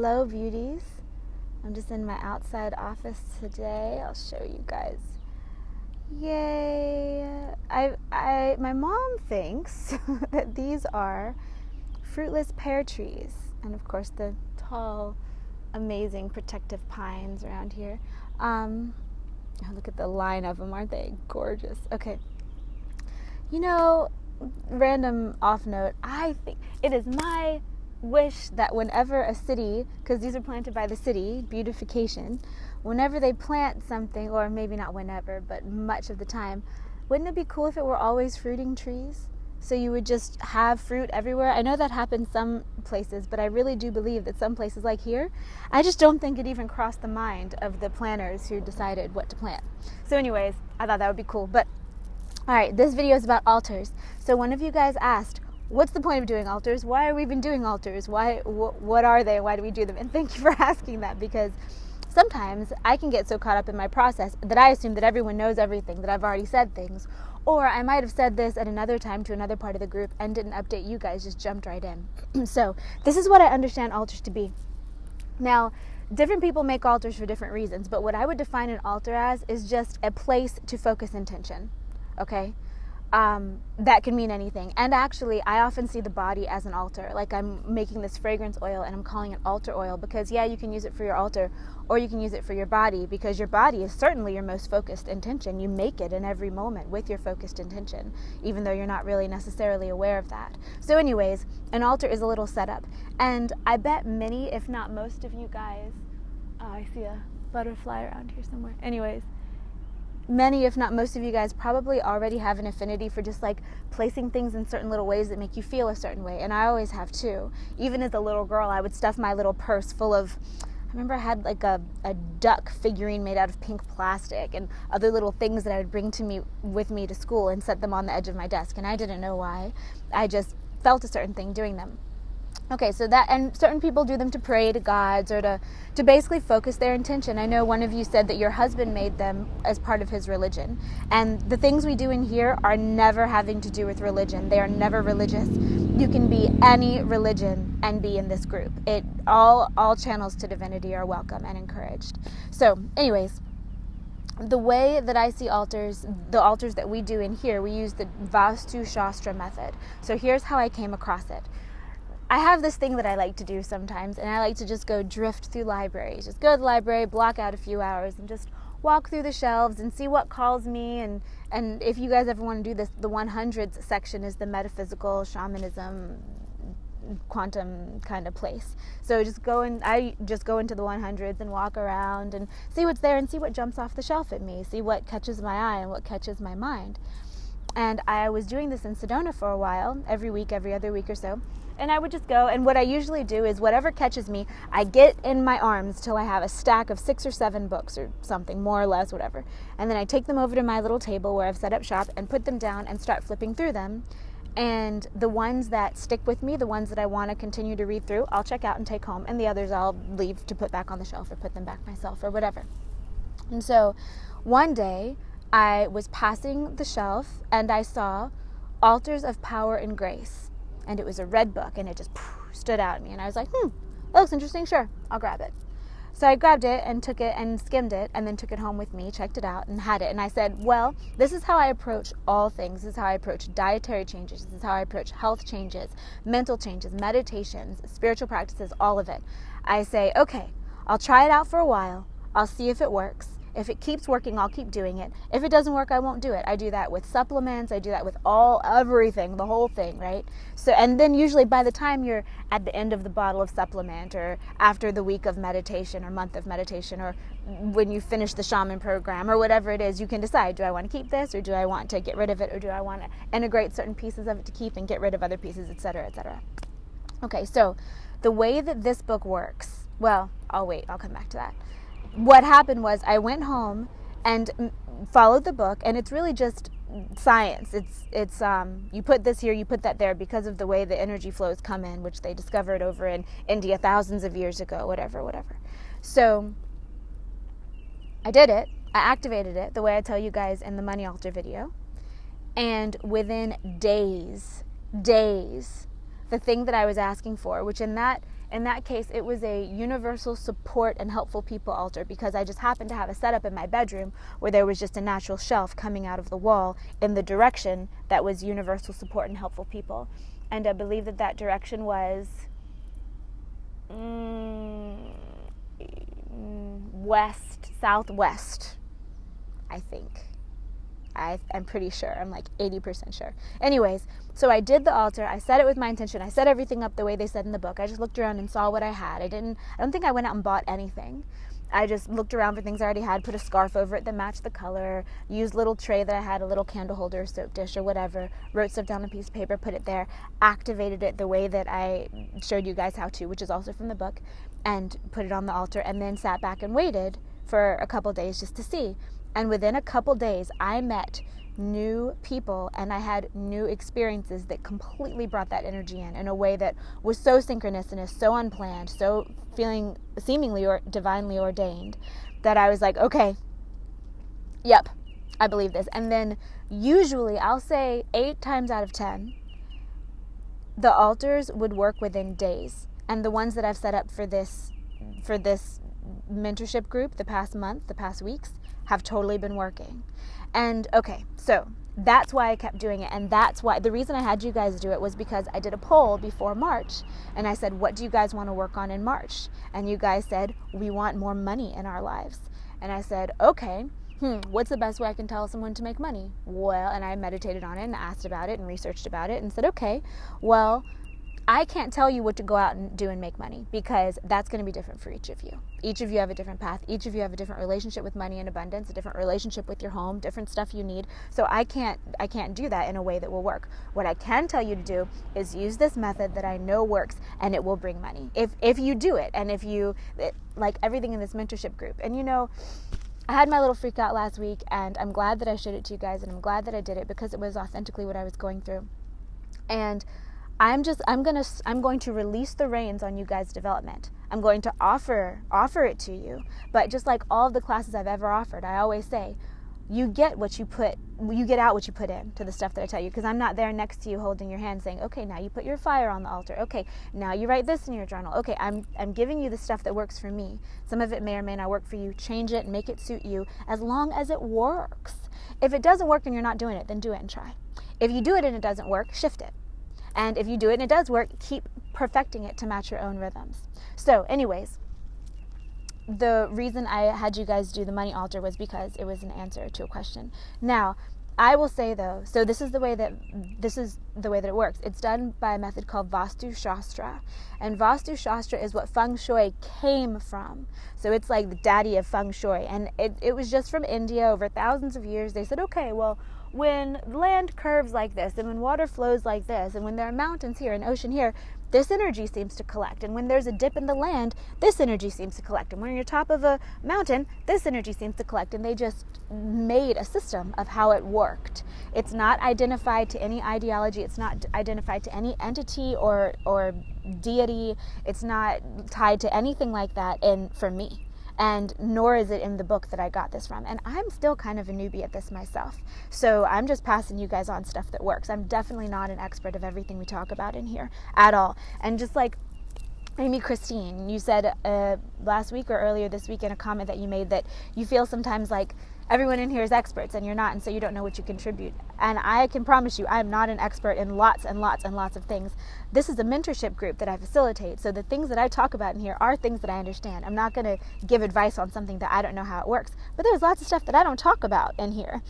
Hello, beauties. I'm just in my outside office today. I'll show you guys. Yay! My mom thinks that these are fruitless pear trees, and of course the tall, amazing protective pines around here. Look at the line of them, aren't they gorgeous? Okay. Random off note, I think it is my wish that whenever a city, because these are planted by the city, beautification, whenever they plant something, or maybe not whenever, but much of the time, wouldn't it be cool if it were always fruiting trees? So you would just have fruit everywhere. I know that happens some places, but I really do believe that some places like here, I just don't think it even crossed the mind of the planners who decided what to plant. So anyways, I thought that would be cool. But alright, this video is about altars. So one of you guys asked, what's the point of doing altars? Why are we even doing altars? What are they? Why do we do them? And thank you for asking that, because sometimes I can get so caught up in my process that I assume that everyone knows everything, that I've already said things. Or I might have said this at another time to another part of the group and didn't update you guys, just jumped right in. So this is what I understand altars to be. Now, different people make altars for different reasons, but what I would define an altar as is just a place to focus intention. Okay? That can mean anything. And actually, I often see the body as an altar. Like I'm making this fragrance oil and I'm calling it altar oil because, yeah, you can use it for your altar or you can use it for your body, because your body is certainly your most focused intention. You make it in every moment with your focused intention, even though you're not really necessarily aware of that. So anyways, an altar is a little setup. And I bet many, if not most of you guys, I see a butterfly around here somewhere. Anyways, many, if not most of you guys probably already have an affinity for just like placing things in certain little ways that make you feel a certain way. And I always have too. Even as a little girl, I would stuff my little purse full of, I remember I had like a duck figurine made out of pink plastic and other little things that I would bring with me to school and set them on the edge of my desk. And I didn't know why. I just felt a certain thing doing them. Okay, so that, and certain people do them to pray to gods or to basically focus their intention. I know one of you said that your husband made them as part of his religion. And the things we do in here are never having to do with religion. They are never religious. You can be any religion and be in this group. All channels to divinity are welcome and encouraged. So, anyways, the way that I see altars, the altars that we do in here, we use the Vastu Shastra method. So here's how I came across it. I have this thing that I like to do sometimes, and I like to just go drift through libraries. Just go to the library, block out a few hours, and just walk through the shelves and see what calls me. And if you guys ever want to do this, the 100s section is the metaphysical, shamanism, quantum kind of place. So I just go into the 100s and walk around and see what's there and see what jumps off the shelf at me, see what catches my eye and what catches my mind. And I was doing this in Sedona for a while, every other week or so. And I would just go, and what I usually do is whatever catches me, I get in my arms till I have a stack of 6 or 7 books or something, more or less, whatever. And then I take them over to my little table where I've set up shop and put them down and start flipping through them. And the ones that stick with me, the ones that I want to continue to read through, I'll check out and take home. And the others I'll leave to put back on the shelf or put them back myself or whatever. And so one day I was passing the shelf and I saw Altars of Power and Grace. And it was a red book, and it just stood out at me. And I was like, that looks interesting. Sure, I'll grab it. So I grabbed it and took it and skimmed it and then took it home with me, checked it out, and had it. And I said, well, this is how I approach all things. This is how I approach dietary changes. This is how I approach health changes, mental changes, meditations, spiritual practices, all of it. I say, okay, I'll try it out for a while. I'll see if it works. If it keeps working, I'll keep doing it. If it doesn't work, I won't do it. I do that with supplements. I do that with everything, the whole thing, right? So, and then usually by the time you're at the end of the bottle of supplement or after the week of meditation or month of meditation or when you finish the shaman program or whatever it is, you can decide, do I want to keep this or do I want to get rid of it or do I want to integrate certain pieces of it to keep and get rid of other pieces, etc., etc. Okay, so the way that this book works, well, I'll come back to that. What happened was I went home and followed the book, and it's really just science. It's you put this here, you put that there because of the way the energy flows come in, which they discovered over in India thousands of years ago, whatever. So I did it. I activated it the way I tell you guys in the Money Altar video. And within days, the thing that I was asking for, which in that In that case, it was a universal support and helpful people altar, because I just happened to have a setup in my bedroom where there was just a natural shelf coming out of the wall in the direction that was universal support and helpful people. And I believe that that direction was southwest, I think. I'm pretty sure. I'm like 80% sure. Anyways, so I did the altar. I set it with my intention. I set everything up the way they said in the book. I just looked around and saw what I had. I don't think I went out and bought anything. I just looked around for things I already had, put a scarf over it that matched the color, used a little tray that I had, a little candle holder, soap dish, or whatever, wrote stuff down on a piece of paper, put it there, activated it the way that I showed you guys how to, which is also from the book, and put it on the altar, and then sat back and waited for a couple days just to see. And within a couple days, I met new people and I had new experiences that completely brought that energy in a way that was so synchronous, so unplanned, so feeling seemingly or divinely ordained, that I was like, okay, yep, I believe this. And then usually, I'll say 8 times out of 10, the altars would work within days. And the ones that I've set up for this mentorship group the past month, the past weeks, have totally been working. And okay, so that's why I kept doing it. And that's why the reason I had you guys do it was because I did a poll before March, and I said, what do you guys want to work on in March? And you guys said, we want more money in our lives. And I said, okay, what's the best way I can tell someone to make money? Well, and I meditated on it and asked about it and researched about it and said, okay, well, I can't tell you what to go out and do and make money, because that's going to be different for each of you. Each of you have a different path. Each of you have a different relationship with money and abundance, a different relationship with your home, different stuff you need. So I can't do that in a way that will work. What I can tell you to do is use this method that I know works, and it will bring money. If you do it, and like everything in this mentorship group. And I had my little freak out last week, and I'm glad that I showed it to you guys, and I'm glad that I did it because it was authentically what I was going through. And I'm going to release the reins on you guys' development. I'm going to offer it to you. But just like all of the classes I've ever offered, I always say, you get out what you put in to the stuff that I tell you, because I'm not there next to you holding your hand saying, okay, now you put your fire on the altar. Okay, now you write this in your journal. Okay, I'm giving you the stuff that works for me. Some of it may or may not work for you. Change it and make it suit you as long as it works. If it doesn't work and you're not doing it, then do it and try. If you do it and it doesn't work, shift it. And if you do it and it does work, keep perfecting it to match your own rhythms. So anyways, the reason I had you guys do the money altar was because it was an answer to a question. Now, I will say though, so this is the way that it works. It's done by a method called Vastu Shastra. And Vastu Shastra is what Feng Shui came from. So it's like the daddy of Feng Shui. And it was just from India over thousands of years. They said, okay, well, when land curves like this, and when water flows like this, and when there are mountains here and ocean here, this energy seems to collect. And when there's a dip in the land, this energy seems to collect. And when you're top of a mountain, this energy seems to collect. And they just made a system of how it worked. It's not identified to any ideology. It's not identified to any entity or deity. It's not tied to anything like that for me. And nor is it in the book that I got this from. And I'm still kind of a newbie at this myself. So I'm just passing you guys on stuff that works. I'm definitely not an expert of everything we talk about in here at all. And just like Amy Christine, you said last week or earlier this week in a comment that you made that you feel sometimes like everyone in here is experts and you're not, and so you don't know what you contribute. And I can promise you, I'm not an expert in lots and lots and lots of things. This is a mentorship group that I facilitate, so the things that I talk about in here are things that I understand. I'm not going to give advice on something that I don't know how it works. But there's lots of stuff that I don't talk about in here,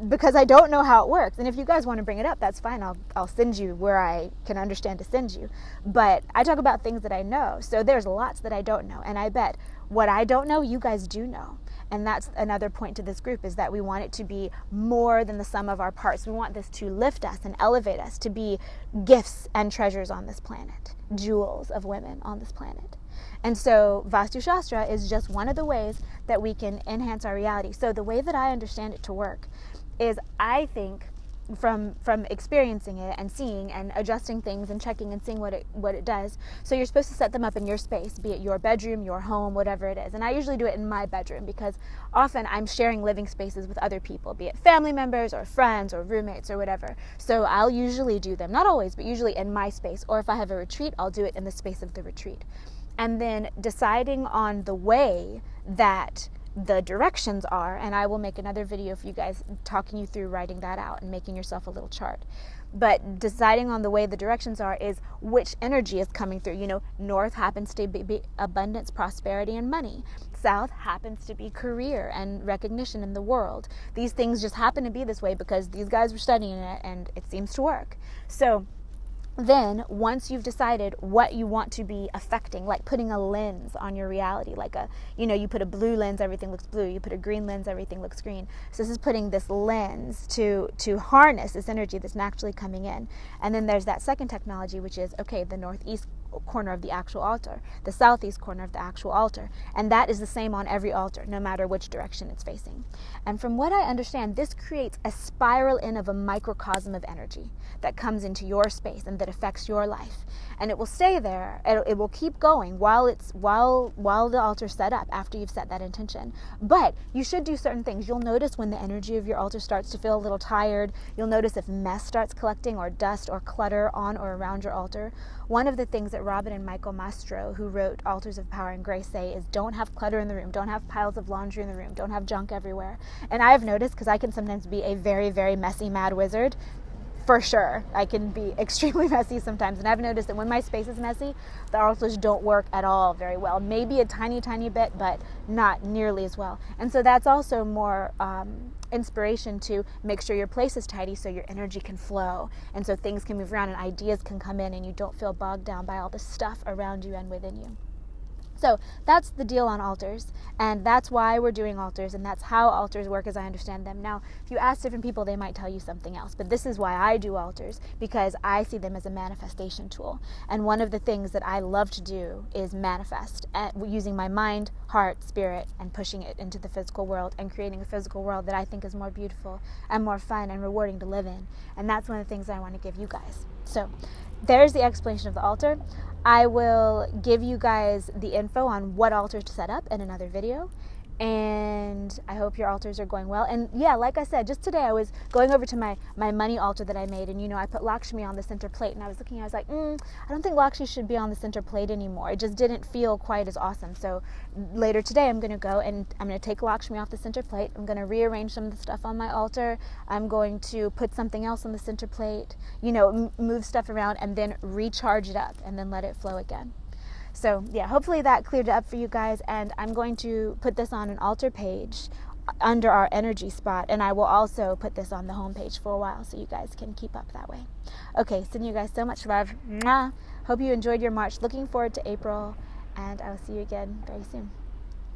because I don't know how it works. And if you guys want to bring it up, that's fine. I'll send you where I can understand to send you. But I talk about things that I know, so there's lots that I don't know. And I bet what I don't know, you guys do know. And that's another point to this group, is that we want it to be more than the sum of our parts. We want this to lift us and elevate us to be gifts and treasures on this planet, jewels of women on this planet. And so Vastu Shastra is just one of the ways that we can enhance our reality. So the way that I understand it to work is, I think from experiencing it and seeing and adjusting things and checking and seeing what it does. So you're supposed to set them up in your space, be it your bedroom, your home, whatever it is. And I usually do it in my bedroom because often I'm sharing living spaces with other people, be it family members or friends or roommates or whatever. So I'll usually do them, not always, but usually in my space. Or if I have a retreat, I'll do it in the space of the retreat. And then deciding on the way that the directions are, and I will make another video for you guys talking you through writing that out and making yourself a little chart. But deciding on the way the directions are is which energy is coming through. You know, north happens to be abundance, prosperity, and money. South happens to be career and recognition in the world. These things just happen to be this way because these guys were studying it and it seems to work. So then once you've decided what you want to be affecting, like putting a lens on your reality, like you put a blue lens, everything looks blue. You put a green lens, everything looks green. So this is putting this lens to harness this energy that's naturally coming in. And then there's that second technology, which is, okay, the northeast corner of the actual altar, the southeast corner of the actual altar. And that is the same on every altar, no matter which direction it's facing. And from what I understand, this creates a spiral in of a microcosm of energy that comes into your space and that affects your life. And it will stay there. It will keep going while the altar's set up, after you've set that intention. But you should do certain things. You'll notice when the energy of your altar starts to feel a little tired. You'll notice if mess starts collecting or dust or clutter on or around your altar. One of the things that Robin and Michael Mastro, who wrote Altars of Power and Grace, say is don't have clutter in the room, don't have piles of laundry in the room, don't have junk everywhere. And I've noticed, because I can sometimes be a very, very messy mad wizard, for sure. I can be extremely messy sometimes. And I've noticed that when my space is messy, the altars don't work at all very well. Maybe a tiny, tiny bit, but not nearly as well. And so that's also more inspiration to make sure your place is tidy so your energy can flow. And so things can move around and ideas can come in and you don't feel bogged down by all the stuff around you and within you. So that's the deal on altars, and that's why we're doing altars, and that's how altars work as I understand them. Now, if you ask different people, they might tell you something else, but this is why I do altars, because I see them as a manifestation tool. And one of the things that I love to do is manifest using my mind, heart, spirit, and pushing it into the physical world and creating a physical world that I think is more beautiful and more fun and rewarding to live in. And that's one of the things I want to give you guys. So there's the explanation of the altar. I will give you guys the info on what altars to set up in another video. And I hope your altars are going well. And yeah, like I said, just today I was going over to my money altar that I made, and I put Lakshmi on the center plate, and I was looking, I was like, I don't think Lakshmi should be on the center plate anymore. It just didn't feel quite as awesome. So later today I'm going to go and I'm going to take Lakshmi off the center plate. I'm going to rearrange some of the stuff on my altar. I'm going to put something else on the center plate, move stuff around and then recharge it up and then let it flow again. So yeah, hopefully that cleared it up for you guys, and I'm going to put this on an altar page under our energy spot, and I will also put this on the home page for a while so you guys can keep up that way. Okay, sending you guys so much love. Mwah. Hope you enjoyed your March. Looking forward to April, and I'll see you again very soon.